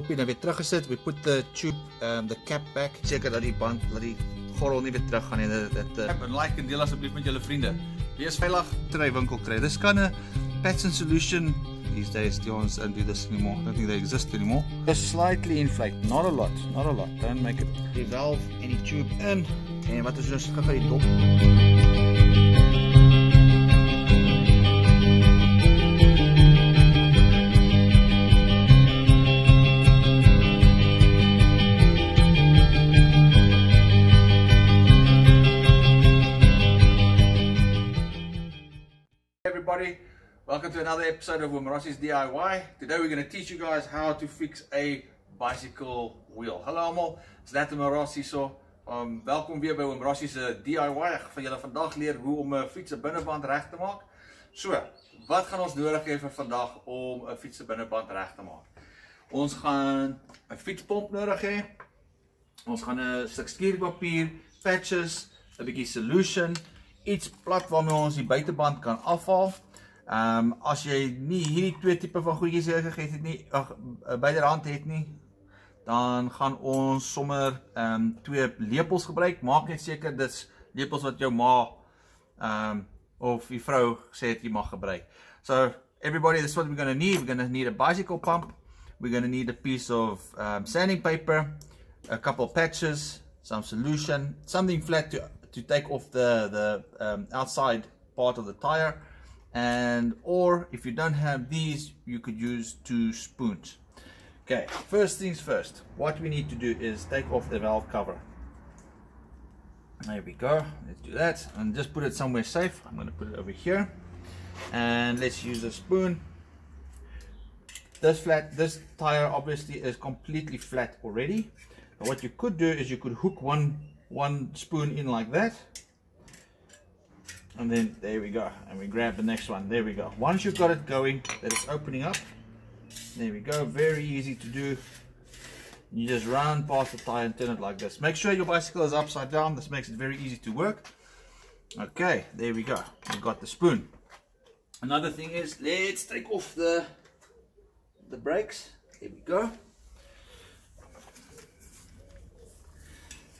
Nou weer teruggesit. We put the tube, the cap back. Seker dat die band, dat die gordel nie weer terug gaan nie. En like en deel asseblief met julle vriende. Wees veilig. Try winkel kry. This kind of patch and solution these days. The ones don't do this anymore. I don't think they exist anymore. Just slightly inflate. Not a lot. Not a lot. Don't make it. Die valve en die tube in. En wat is dus gou die dop? Everybody, welcome to another episode of Oom Rossie's DIY. Today we're going to teach you guys how to fix a bicycle wheel. Hallo allemaal, is net Oom Rossie so. Welkom weer by Oom Rossie's DIY. Ek gaan julle vandag leer hoe om 'n fiets se binneband reg te maak. So, wat gaan ons nodig hê vir vandag om 'n fiets se binneband reg te maak? Ons gaan 'n fietspomp nodig hê. Ons gaan 'n stuk skierpapier, patches, 'n bietjie solution, iets plat waarmee ons die buiteband kan afhaal. As jy nie hierdie twee tipe van goedjies het nie, byderhand het nie, dan gaan ons sommer twee lepels gebruik. Maak net seker dit's lepels wat jou ma of die vrou sê het jy mag gebruik. So everybody, this is what we're going to need. We're going to need a bicycle pump. We're going to need a piece of sanding paper, a couple of patches, some solution, something flat to take off the outside part of the tire, and or if you don't have these, you could use 2 spoons. Okay, first things first, what we need to do is take off the valve cover. There we go. Let's do that and just put it somewhere safe. I'm going to put it over here, and let's use a spoon. This tire obviously is completely flat already, but what you could do is you could hook one spoon in like that, and then there we go, and we grab the next one. There we go. Once you've got it going, that it's opening up, there we go. Very easy to do. You just run past the tire and turn it like this. Make sure your bicycle is upside down. This makes it very easy to work. Okay, there we go. We've got the spoon. Another thing is, let's take off the brakes. There we go.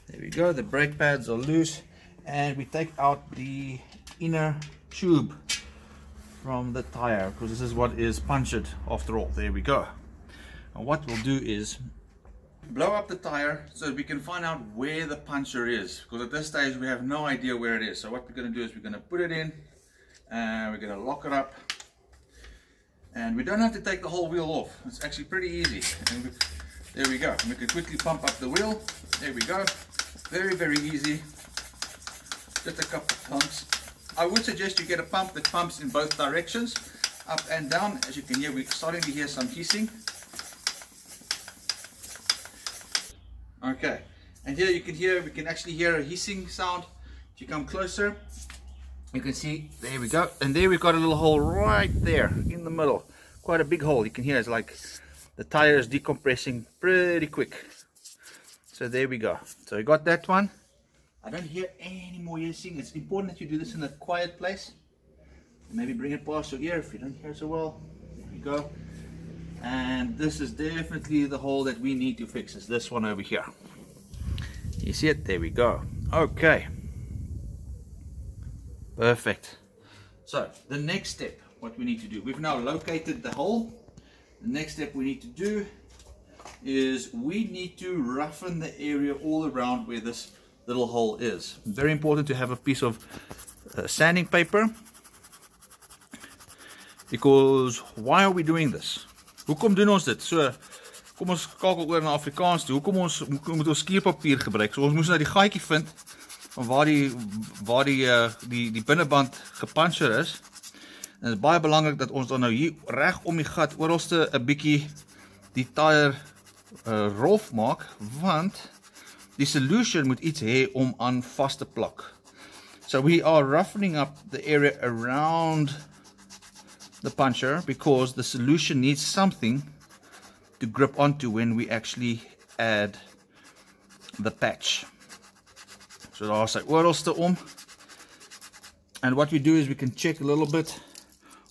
There we go, the brake pads are loose, and we take out the inner tube from the tire, because this is what is punctured after all. There we go. And what we'll do is blow up the tire so that we can find out where the puncture is, because at this stage we have no idea where it is. So what we're going to do is we're going to put it in, and we're going to lock it up, and we don't have to take the whole wheel off. It's actually pretty easy. And there we go. We can quickly pump up the wheel. There we go. Very, very easy. Just a couple of pumps. I would suggest you get a pump that pumps in both directions, up and down. As you can hear, we're starting to hear some hissing. Okay, and here we can actually hear a hissing sound. If you come closer, you can see, there we go. And there we've got a little hole right there in the middle. Quite a big hole. You can hear it's like the tire is decompressing pretty quick. So there we go. So we got that one. I don't hear any more hissing. It's important that you do this in a quiet place. Maybe bring it past your ear if you don't hear so well. There we go. And this is definitely the hole that we need to fix. Is this one over here. You see it? There we go. Okay. Perfect. So the next step, what we need to do. We've now located the hole. The next step we need to do is we need to roughen the area all around where this little hole is. Very important to have a piece of sanding paper, because why are we doing this? Hoekom doen ons dit? So, kom ons skakel oor na Afrikaans toe. Hoekom moet ons skierpapier gebruik? So ons moes nou die gaatjie vind van waar die binneband gepuncture is. En dit is baie belangrik dat ons dan nou hier reg om die gat oralste 'n bietjie die tire rof maak, want die solution moet iets hê om aan vas te plak. So we are roughening up the area around the puncture because the solution needs something to grip onto when we actually add the patch. So daar is sy oralste om. And what we do is we can check a little bit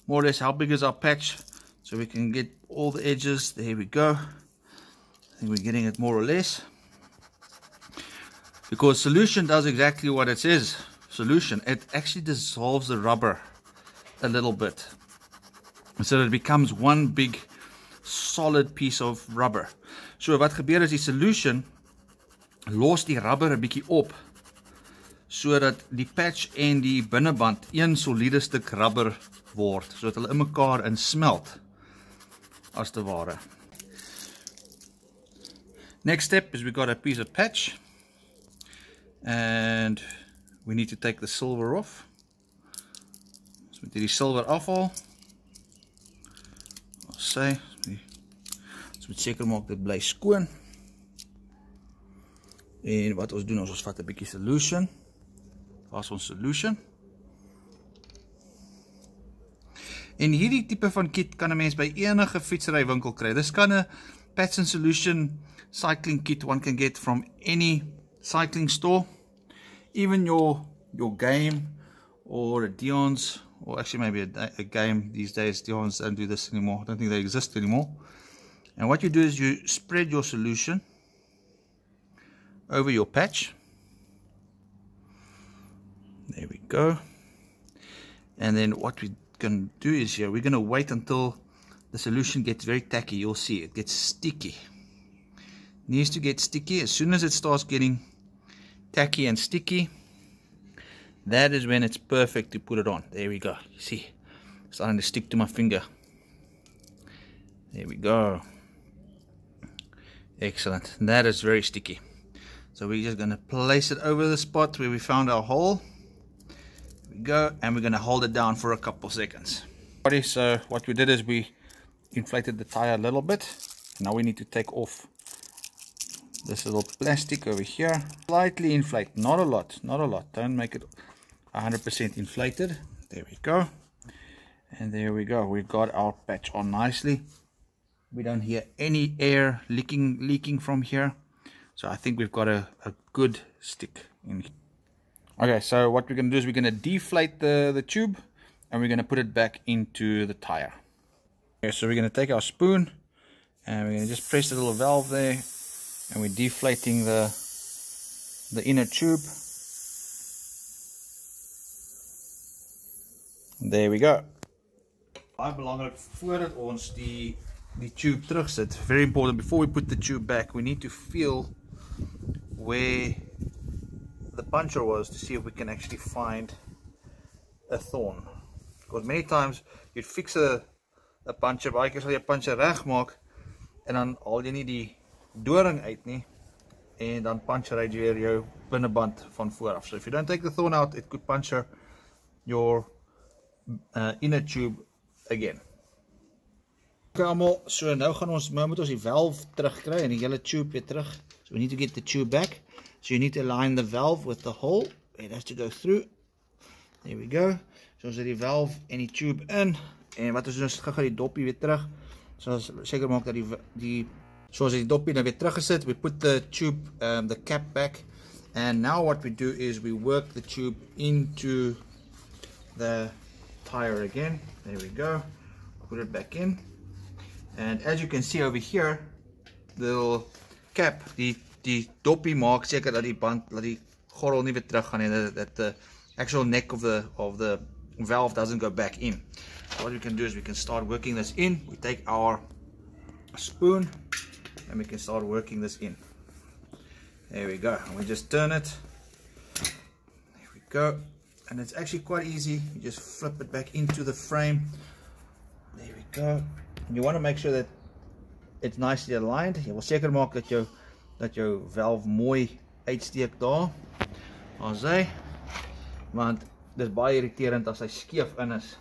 more or less how big is our patch, so we can get all the edges. There we go. think we're getting it more or less. Because solution does exactly what it says. Solution, it actually dissolves the rubber a little bit. So that it becomes one big solid piece of rubber. So wat gebeur is die solution los die rubber 'n bietjie op sodat die patch en die binneband een soliede stuk rubber word, sodat hulle in mekaar insmelt as te ware. Next step is we got a piece of patch and we need to take the silver off. So we die silver afhaal. Ons moet seker maak dit bly skoon. En wat ons doen, ons vat 'n bietjie solution. Waar is ons solution? En hierdie tipe van kit kan 'n mens by enige fietsrywinkel kry. Dis kan 'n patch and solution cycling kit one can get from any cycling store. Even your game or a Dion's, or actually maybe a game these days. Dion's don't do this anymore. I don't think they exist anymore. And what you do is you spread your solution over your patch. There we go. And then what we can do is here, we're going to wait until the solution gets very tacky. You'll see it gets sticky. It needs to get sticky. As soon as it starts getting tacky and sticky, that is when it's perfect to put it on. There we go. You see, it's starting to stick to my finger. There we go. Excellent. That is very sticky. So we're just going to place it over the spot where we found our hole. There we go. And we're going to hold it down for a couple seconds. So what we did is we inflated the tire a little bit. Now we need to take off this little plastic over here. Slightly inflate. Not a lot. Not a lot. Don't make it 100% inflated. There we go. And there we go. We've got our patch on nicely. We don't hear any air leaking from here. So I think we've got a good stick in here. Okay, so what we're going to do is we're going to deflate the tube and we're going to put it back into the tire. Okay, so we're going to take our spoon and we're going to just press the little valve there and we're deflating the inner tube. There we go. Baie belangrik voordat ons die tube terugsit. Very important, before we put the tube back, we need to feel where the puncture was to see if we can actually find a thorn. Because many times you'd fix a puncture, baie keer sal jy 'n puncture reg maak en dan haal jy nie die doring uit nie en dan puncture jy weer jou binneband van voor af. So if you don't take the thorn out, it could puncture your inner tube again. Okay, almal, so nou moet ons die valve terugkry en die hele tube weer terug. So we need to get the tube back. So you need to align the valve with the hole. It has to go through. There we go. So ons het die valve en die tube in. En wat ons doen is gou die dopie weer terug. So ons seker maak dat soos die dopie nou weer teruggesit. We put the tube, the cap back. And now what we do is we work the tube into the tire again. There we go. Put it back in. And as you can see over here, the little cap, die dopie maak seker dat die band, dat die gordel nie weer terug gaan en that the actual neck of the valve doesn't go back in. So what we can do is we can start working this in. We take our spoon and we can start working this in. There we go. And we just turn it. There we go. And it's actually quite easy. You just flip it back into the frame. There we go. And you want to make sure that it's nicely aligned. Jy wil seker maak dat jou valve mooi uitsteek daar. As hy, want dis baie irriterend as hy skeef in is.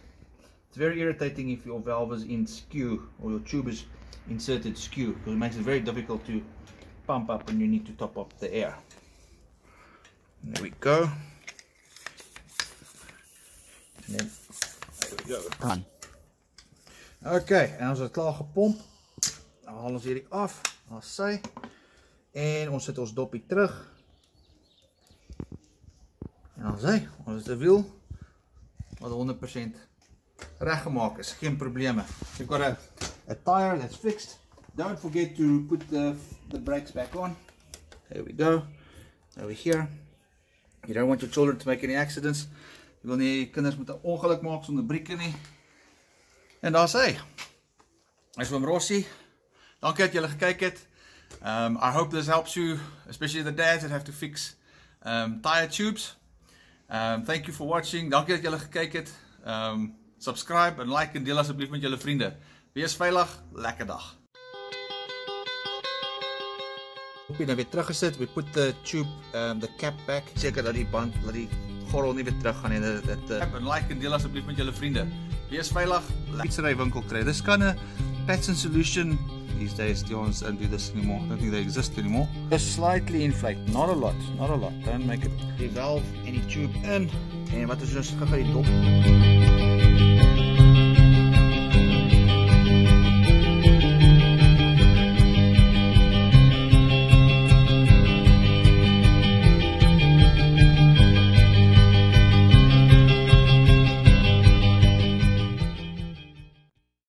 It's very irritating if your valve is in skew or your tube is inserted skew, because it makes it very difficult to pump up when you need to top up the air. There we go. And then there we go. Done. Okay, en ons het klaar gepomp. Dan haal ons hierdie af, as sy. En ons sit ons dopie terug. En as hy, ons het 'n wiel wat 100% reggemaak is, geen probleme. We've got a tire that's fixed. Don't forget to put the brakes back on. There we go. Over here. You don't want your children to make any accidents. Je wil nie kinders met 'n ongeluk maak sonder brieke nie. En daar sê, is Oom Rossie. Dankie dat julle gekyk het. I hope this helps you, especially the dads that have to fix tire tubes. Thank you for watching. Dankie dat julle gekyk het. Subscribe en like en deel asseblief met julle vriende. Wees veilig, lekker dag. Nou weer teruggesit, we put the tube, the cap back. Seker dat die band, dat die gordel nie weer terug gaan nie. En like en deel asseblief met julle vriende. Wees veilig, fietsery winkel kry. This kind of patch and solution these days, the ones don't do this anymore. I don't think they exist anymore. Just slightly inflate, not a lot, not a lot. Don't make it. Die valve en die tube in. En wat is dus, gaan die dop.